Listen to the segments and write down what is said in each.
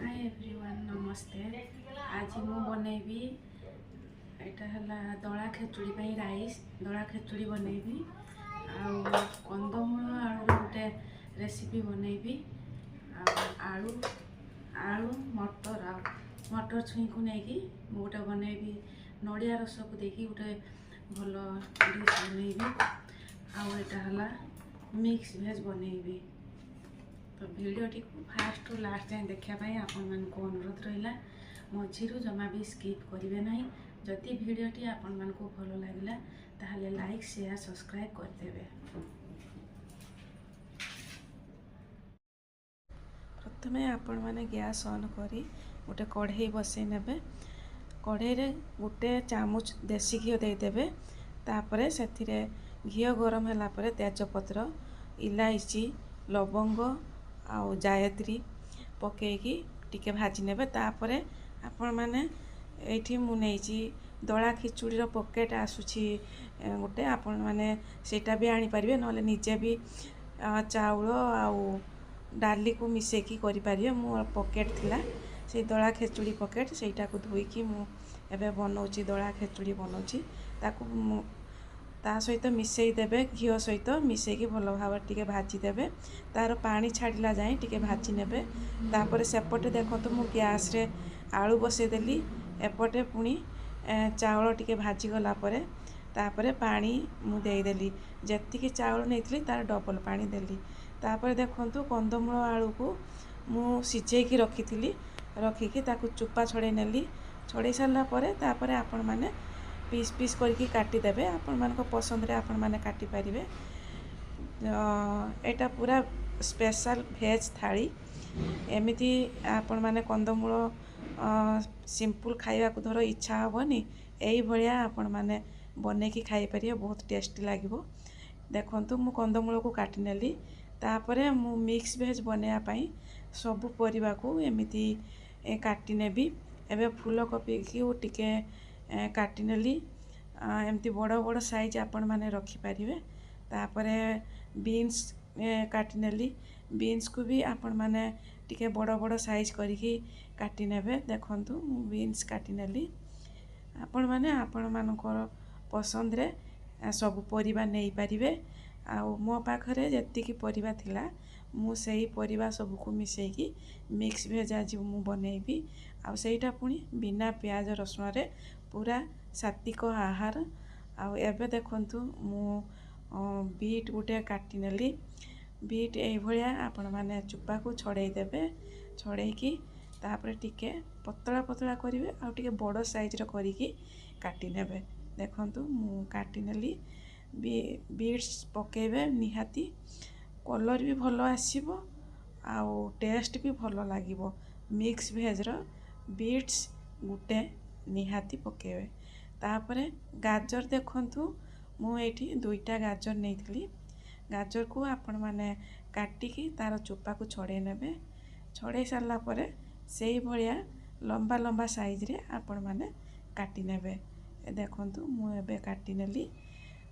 Hi everyone नमस्ते। आज मु बनैबी एटा हला दला खेचुड़ी पई राइस दला खेचुड़ी बनैबी आउ कंदमूल आलू गोटे रेसिपी बनैबी आलू आलू मटर मटर छुई को नेकी गोटे बनैबी नड़िया रस को देखी गोटे भल डिश बनैबी आउ एटा हला मिक्स भेज बनैबी। तो भिडियोटी को फास्ट टू लास्ट जाए देखापी आपण मानक अनुरोध रहा मझी जमा भी स्किप करेंगे ना। जदि भिडियोटी आपण मानक भल लगे ताहले लाइक शेयर सब्सक्राइब करदे। प्रथम आपण मैंने गैस ऑन करी गोटे कढ़ई बसई ने कढ़ई रे गोटे चामच देसी घी देदेवे तापर से घी गरम है तेजपत्र इलायची लवंग आउ जायत्री पकईकी टिके भाजी नेबे। तापर आपण माने एठी मु नेइची दला खिचुड़ी पकेट आसुची गोटे आपण माने सेटा भी आनी परिबे नले निजे भी चाउल आउ डाली को मिसेकी करि परिबे। मो पकेट थिला से दला खेचुड़ी पकेट सेटा को धोईकी मु एबे बनौची दला खेचुड़ी बनौची ताकू ता सहित मिसई देबे घी सहित मिसेकी भल भाव टिके भाजी देबे तार पानी छाड़ला जाए टिके भाजी नेबे। तापर सेपटे देखो मु गैस रे आलू बसई देली एपटे पुणी चाउल टिके भाजी गला परे तापर पानी मु देदेली जेतिकी चाउल नेइथली तार डबल पानी देली। तापर देखंतु कंदमूल आलू को मु सिझेकी रखिकी ताकू चुपा छड़े नेली छड़े सारा परे तापर आपण माने पीस पीस करके काटी देबे आपण मानक पसंद रे आपण माने काटी परिबे। एटा पूरा स्पेशल भेज थाली एमिति आपण माने कंदमूल सिंपल खाइबा को धर इच्छा हेनी यही भाया आपण माने बनेकी खाई परिबे बहुत टेस्टी लागिबो। देखंतु मु कंदमूल को काटी नेली तापरे मु मिक्स भेज बनैया पई सब परिबा को एमिति काटी नेबी। एबे फूल कोबी की टिके काटी नेली एमती बड़ बड़ साइज आपण माने रखी परिबे। तापरे बीन्स काटी नेली बीन्स को भी आपण माने टिके बड़ बड़ साइज करिकी काटी नेबे। देखंतु बीन्स काटी नेली आपण माने आपण मानकर पसंद रे सब परिबा नै परिबे। आउ मो पाखरे जेतिकी परिबा थिला मु सेही परिबा सब को मिसेकी मिक्स भेज आज मु बनैबी आउ सेटा पुणी बिना प्याज रसुण रे पूरा सात्विक आहार। आउ एबे देखंतु मु बीट गोटे काटी नेली बीट एई भलिया आपण माने चुपा को छड़े देबे छड़ेकी तापर टिके पतला पतला करिवे आउ टिके बड़ साइज रो करिकी काटी नेबे। देखंतु मु काटी नेली बीट्स पकेबे निहाती कलर भी भल आसीबो आउ टेस्ट भी भल लागिबो। मिक्स भेज रो बीट्स गुटे निहाती पकेबे। तापरे गाजर देखंतु मु एठी दुईटा गाजर नेइथली गाजर को आपण माने काटिकी तार चोपा को छड़े नेबे छड़े सारला परे सेही भलिया लंबा लंबा साइज रे आपण माने काटी नेबे। देखंतु मु एबे काटी नेली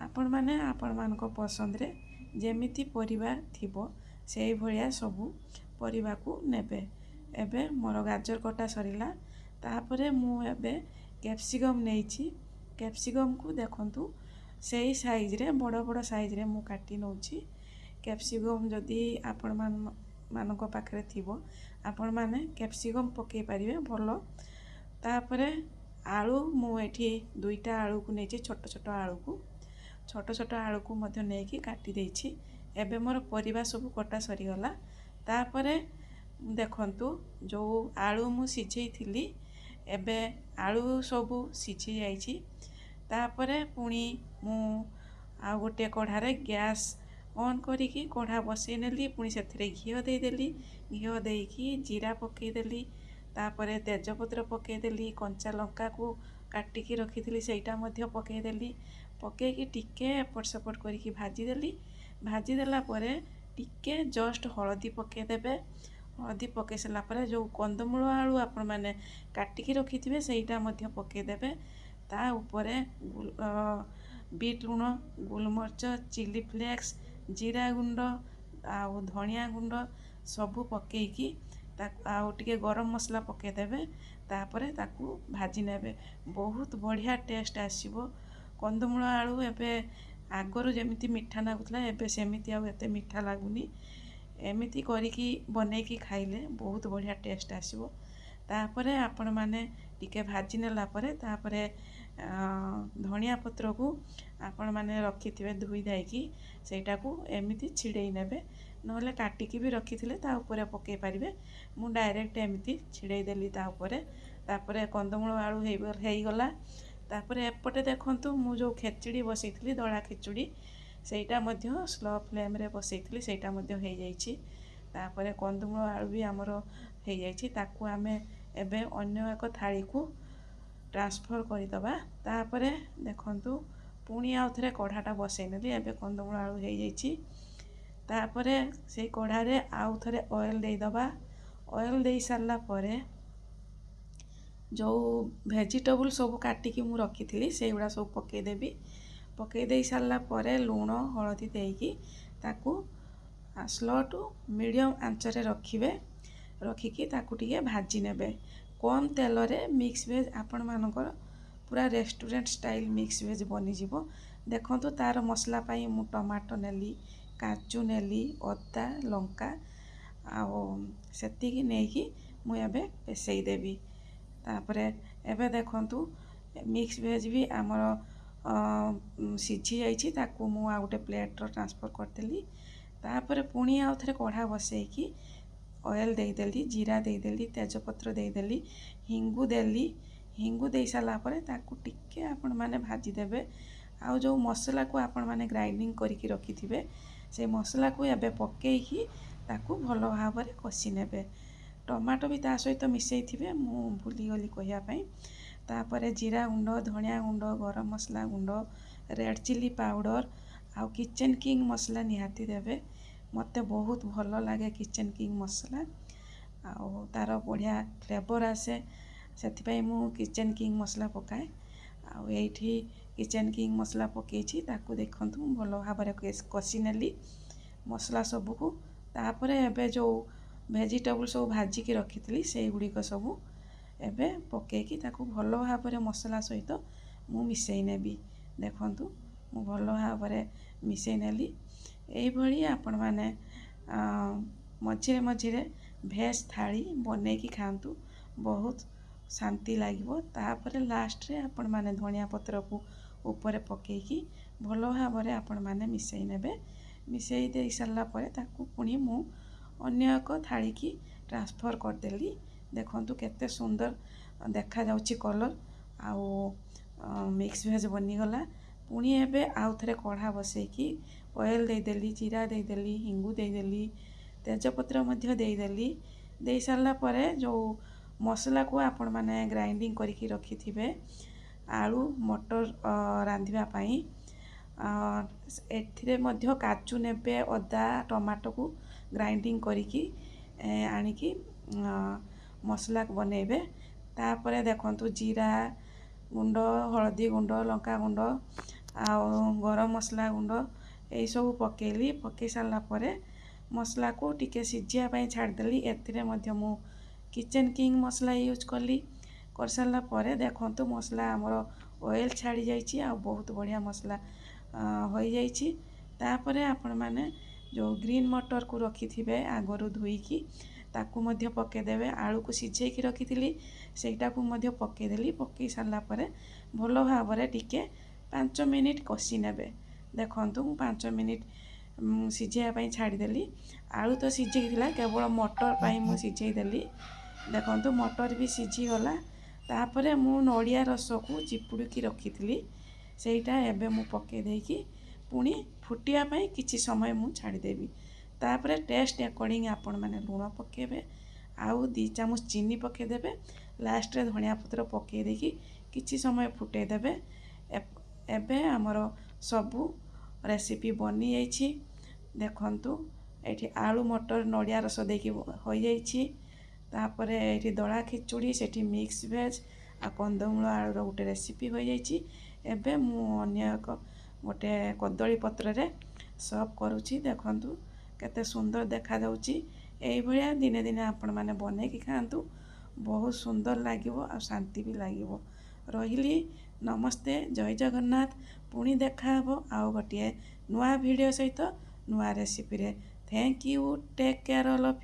आपण माने आपण मानको पसंद रे जेमिति परिबा थिबो सेही भलिया सबु परिबा को नेबे। एबे मोर गाजर कटा सरिला तापरे मु एबे कैप्सिकम नेइछि कैप्सिकम को देखंतु सेही साइज रे बड़ बड़ साइज रे मु काटी नउछि। कैप्सिकम जदि आपण मानको पाखरे थिबो आपण माने कैप्सिकम पके परिबे भल। तापरे आलू मु एठी दुईटा आलू को नेछि छोट छोट आलू को मध्य नेकी काटी देछि। एबे मोर परिबा सब कटा सरी गला तापरे देखंतु जो आलू मु सिझेई थिली एबे आलू सब सिझी जाइछि। तापरे पुणी मु आ गोटे कढ़ारे गैस ऑन करिकी कढ़ा बसई नेली पुणी सेथिरे घी देदेली घी देकी जीरा पकई देली तापरे तेजपत्र पकई देली कंचा लंका को काटिकी रखिथिली सेटा मध्य पकई देली पकईकी टिके एपट सेपट करिकी भाजी देली भाजी देला परे टिके जस्ट हळदी पकई देबे हळदी पकई सारा परे जो कंदमूल आलू आपण माने काटिकी रखिथिबे सेटा मध्य पकई देबे। ता उपरे बीट लुण गोलमर्च चिली फ्लेक्स जीरा गुंड आउ धनिया गुंड सबू पकईकी ଆଉ ଟିକେ ଗରମ ମସଲା ପକାଇଦେବେ, ତାପରେ ତାକୁ ଭାଜି ନେବେ। ବହୁତ ବଢ଼ିଆ ଟେଷ୍ଟ ଆସିବ। କନ୍ଦମୂଳ ଆଳୁ ଏବେ ଆଗରୁ ଯେମିତି ମିଠା ଲାଗୁଥିଲା ଏବେ ସେମିତି ଆଉ ଏତେ ମିଠା ଲାଗୁନି। ଏମିତି କରିକି ବନେଇକି ଖାଇଲେ ବହୁତ ବଢ଼ିଆ ଟେଷ୍ଟ ଆସିବ। ତାପରେ ଆପଣମାନେ ଟିକେ ଭାଜି ନେଲା ପରେ ତାପରେ ଧନିଆ ପତ୍ରକୁ ଆପଣମାନେ ରଖିଥିବେ ଧୋଇ ଧାଇକି ସେଇଟାକୁ ଏମିତି ଛିଡ଼େଇ ନେବେ, ନହେଲେ କାଟିକି ବି ରଖିଥିଲେ ତା ଉପରେ ପକାଇ ପାରିବେ। ମୁଁ ଡାଇରେକ୍ଟ ଏମିତି ଛିଡ଼େଇ ଦେଲି ତା ଉପରେ। ତାପରେ କନ୍ଦମୂଳ ଆଳୁ ହେଇଗଲା। ତାପରେ ଏପଟେ ଦେଖନ୍ତୁ ମୁଁ ଯେଉଁ ଖେଚୁଡ଼ି ବସେଇଥିଲି ଦଳା ଖେଚୁଡ଼ି ସେଇଟା ମଧ୍ୟ ସ୍ଲୋ ଫ୍ଲେମ୍ରେ ବସେଇଥିଲି, ସେଇଟା ମଧ୍ୟ ହେଇଯାଇଛି। ତାପରେ କନ୍ଦମୂଳ ଆଳୁ ବି ଆମର ହେଇଯାଇଛି। ତାକୁ ଆମେ ଏବେ ଅନ୍ୟ ଏକ ଥାଳିକୁ ଟ୍ରାନ୍ସଫର୍ କରିଦେବା। ତାପରେ ଦେଖନ୍ତୁ ପୁଣି ଆଉ ଥରେ କଢ଼ାଟା ବସେଇ ନେଲି। ଏବେ କନ୍ଦମୂଳ ଆଳୁ ହେଇଯାଇଛି। ତାପରେ ସେଇ କଢ଼ାରେ ଆଉ ଥରେ ଅଏଲ୍ ଦେଇଦେବା। ଅଏଲ୍ ଦେଇ ସାରିଲା ପରେ ଯେଉଁ ଭେଜିଟେବୁଲ୍ ସବୁ କାଟିକି ମୁଁ ରଖିଥିଲି ସେଇଗୁଡ଼ା ସବୁ ପକାଇଦେବି। ପକାଇ ଦେଇ ସାରିଲା ପରେ ଲୁଣ ହଳଦୀ ଦେଇକି ତାକୁ ସ୍ଲୋ ଟୁ ମିଡ଼ିୟମ୍ ଆଞ୍ଚରେ ରଖିବେ। ରଖିକି ତାକୁ ଟିକେ ଭାଜି ନେବେ କମ୍ ତେଲରେ। ମିକ୍ସ ଭେଜ୍ ଆପଣମାନଙ୍କର ପୁରା ରେଷ୍ଟୁରାଣ୍ଟ ଷ୍ଟାଇଲ୍ ମିକ୍ସ ଭେଜ୍ ବନିଯିବ। ଦେଖନ୍ତୁ ତାର ମସଲା ପାଇଁ ମୁଁ ଟମାଟୋ ନେଲି, କାଜୁ ନେଲି, ଅଦା ଲଙ୍କା ଆଉ ସେତିକି ନେଇକି ମୁଁ ଏବେ ପେଷେଇ ଦେବି। ତାପରେ ଏବେ ଦେଖନ୍ତୁ ମିକ୍ସ ଭେଜ୍ ବି ଆମର ସିଝି ଯାଇଛି। ତାକୁ ମୁଁ ଆଉ ଗୋଟେ ପ୍ଲେଟ୍ର ଟ୍ରାନ୍ସଫର୍ କରିଦେଲି। ତାପରେ ପୁଣି ଆଉ ଥରେ କଢ଼ା ବସେଇକି ଅଏଲ୍ ଦେଇଦେଲି, ଜିରା ଦେଇଦେଲି, ତେଜପତ୍ର ଦେଇଦେଲି, ହିଙ୍ଗୁ ଦେଲି। ହିଙ୍ଗୁ ଦେଇ ସାରିଲା ପରେ ତାକୁ ଟିକେ ଆପଣମାନେ ଭାଜିଦେବେ। ଆଉ ଯେଉଁ ମସଲାକୁ ଆପଣମାନେ ଗ୍ରାଇଣ୍ଡିଙ୍ଗ କରିକି ରଖିଥିବେ ସେ ମସଲାକୁ ଏବେ ପକାଇକି ତାକୁ ଭଲ ଭାବରେ କଷି ନେବେ। ଟମାଟୋ ବି ତା ସହିତ ମିଶାଇଥିବେ, ମୁଁ ଭୁଲିଗଲି କହିବା ପାଇଁ। ତାପରେ ଜିରା ଗୁଣ୍ଡ, ଧନିଆ ଗୁଣ୍ଡ, ଗରମ ମସଲା ଗୁଣ୍ଡ, ରେଡ଼୍ ଚିଲି ପାଉଡ଼ର ଆଉ କିଚେନ୍ କିଙ୍ଗ ମସଲା ନିହାତି ଦେବେ। ମୋତେ ବହୁତ ଭଲ ଲାଗେ କିଚେନ୍ କିଙ୍ଗ ମସଲା, ଆଉ ତାର ବଢ଼ିଆ ଫ୍ଲେଭର୍ ଆସେ, ସେଥିପାଇଁ ମୁଁ କିଚେନ୍ କିଙ୍ଗ ମସଲା ପକାଏ। ଆଉ ଏଇଠି କିଚେନ୍ କିଙ୍ଗ ମସଲା ପକାଇଛି, ତାକୁ ଦେଖନ୍ତୁ ମୁଁ ଭଲ ଭାବରେ କଷି ନେଲି ମସଲା ସବୁକୁ। ତାପରେ ଏବେ ଯେଉଁ ଭେଜିଟେବୁଲ୍ ସବୁ ଭାଜିକି ରଖିଥିଲି ସେଇଗୁଡ଼ିକ ସବୁ ଏବେ ପକାଇକି ତାକୁ ଭଲ ଭାବରେ ମସଲା ସହିତ ମୁଁ ମିଶାଇ ନେବି। ଦେଖନ୍ତୁ ମୁଁ ଭଲ ଭାବରେ ମିଶାଇ ନେଲି। ଏଇଭଳି ଆପଣମାନେ ମଝିରେ ମଝିରେ ଭେଜ୍ ଥାଳି ବନେଇକି ଖାଆନ୍ତୁ, ବହୁତ ଶାନ୍ତି ଲାଗିବ। ତାପରେ ଲାଷ୍ଟରେ ଆପଣମାନେ ଧନିଆ ପତ୍ରକୁ ଉପରେ ପକାଇକି ଭଲ ଭାବରେ ଆପଣମାନେ ମିଶାଇ ନେବେ। ମିଶାଇ ଦେଇ ସାରିଲା ପରେ ତାକୁ ପୁଣି ମୁଁ ଅନ୍ୟ ଏକ ଥାଳିକି ଟ୍ରାନ୍ସଫର୍ କରିଦେଲି। ଦେଖନ୍ତୁ କେତେ ସୁନ୍ଦର ଦେଖାଯାଉଛି କଲର୍, ଆଉ ମିକ୍ସ ଭେଜ୍ ବନିଗଲା। ପୁଣି ଏବେ ଆଉ ଥରେ କଢ଼ା ବସେଇକି ଅଏଲ୍ ଦେଇଦେଲି, ଜିରା ଦେଇଦେଲି, ହିଙ୍ଗୁ ଦେଇଦେଲି, ତେଜପତ୍ର ମଧ୍ୟ ଦେଇଦେଲି। ଦେଇ ସାରିଲା ପରେ ଯେଉଁ ମସଲାକୁ ଆପଣମାନେ ଗ୍ରାଇଣ୍ଡିଙ୍ଗ କରିକି ରଖିଥିବେ ଆଳୁ ମଟର ରାନ୍ଧିବା ପାଇଁ, ଏଥିରେ ମଧ୍ୟ କାଜୁ ନେବେ, ଅଦା ଟମାଟୋକୁ ଗ୍ରାଇଣ୍ଡିଙ୍ଗ କରିକି ଆଣିକି ମସଲା ବନେଇବେ। ତାପରେ ଦେଖନ୍ତୁ ଜିରା ଗୁଣ୍ଡ, ହଳଦୀ ଗୁଣ୍ଡ, ଲଙ୍କା ଗୁଣ୍ଡ ଆଉ ଗରମ ମସଲା ଗୁଣ୍ଡ ଏଇସବୁ ପକାଇଲି। ପକାଇ ସାରିଲା ପରେ ମସଲାକୁ ଟିକେ ସିଝିବା ପାଇଁ ଛାଡ଼ିଦେଲି। ଏଥିରେ ମଧ୍ୟ ମୁଁ କିଚେନ୍ କିଙ୍ଗ ମସଲା ୟୁଜ୍ କଲି। କରିସାରିଲା ପରେ ଦେଖନ୍ତୁ ମସଲା ଆମର ଅଏଲ୍ ଛାଡ଼ି ଯାଇଛି ଆଉ ବହୁତ ବଢ଼ିଆ ମସଲା ହୋଇଯାଇଛି। ତାପରେ ଆପଣମାନେ ଯେଉଁ ଗ୍ରୀନ୍ ମଟରକୁ ରଖିଥିବେ ଆଗରୁ ଧୋଇକି ତାକୁ ମଧ୍ୟ ପକାଇଦେବେ। ଆଳୁକୁ ସିଝେଇକି ରଖିଥିଲି ସେଇଟାକୁ ମଧ୍ୟ ପକାଇଦେଲି। ପକାଇ ସାରିଲା ପରେ ଭଲ ଭାବରେ ଟିକେ 5 ମିନିଟ୍ କଷି ନେବେ। ଦେଖନ୍ତୁ ମୁଁ 5 ମିନିଟ୍ ସିଝେଇବା ପାଇଁ ଛାଡ଼ିଦେଲି। ଆଳୁ ତ ସିଝେଇଥିଲା, କେବଳ ମଟର ପାଇଁ ମୁଁ ସିଝେଇ ଦେଲି। ଦେଖନ୍ତୁ ମଟର ବି ସିଝିଗଲା। ତାପରେ ମୁଁ ନଡ଼ିଆ ରସକୁ ଚିପୁଡ଼ିକି ରଖିଥିଲି ସେଇଟା ଏବେ ମୁଁ ପକାଇ ଦେଇକି ପୁଣି ଫୁଟିବା ପାଇଁ କିଛି ସମୟ ମୁଁ ଛାଡ଼ିଦେବି। ତାପରେ ଟେଷ୍ଟ ଆକର୍ଡ଼ିଂ ଆପଣମାନେ ଲୁଣ ପକାଇବେ, ଆଉ 2 ଚାମଚ ଚିନି ପକାଇଦେବେ। ଲାଷ୍ଟରେ ଧନିଆ ପତ୍ର ପକାଇ ଦେଇକି କିଛି ସମୟ ଫୁଟାଇ ଦେବେ। ଏବେ ଆମର ସବୁ ରେସିପି ବନିଯାଇଛି। ଦେଖନ୍ତୁ ଏଠି ଆଳୁ ମଟର ନଡ଼ିଆ ରସ ଦେଇକି ହୋଇଯାଇଛି। ତାପରେ ଏଠି ଦଳା ଖିଚୁଡ଼ି, ସେଠି ମିକ୍ସ ଭେଜ୍ ଆଉ କନ୍ଦମୂଳ ଆଳୁର ଗୋଟେ ରେସିପି ହୋଇଯାଇଛି। ଏବେ ମୁଁ ଅନ୍ୟ ଏକ ଗୋଟେ କଦଳୀ ପତ୍ରରେ ସର୍ଭ କରୁଛି। ଦେଖନ୍ତୁ କେତେ ସୁନ୍ଦର ଦେଖାଯାଉଛି। ଏଇଭଳିଆ ଦିନେ ଦିନେ ଆପଣମାନେ ବନେଇକି ଖାଆନ୍ତୁ, ବହୁତ ସୁନ୍ଦର ଲାଗିବ ଆଉ ଶାନ୍ତି ବି ଲାଗିବ। ରହିଲି, ନମସ୍ତେ, ଜୟ ଜଗନ୍ନାଥ। ପୁଣି ଦେଖା ହେବ ଆଉ ଗୋଟିଏ ନୂଆ ଭିଡ଼ିଓ ସହିତ, ନୂଆ ରେସିପିରେ। Thank you, take care all of you.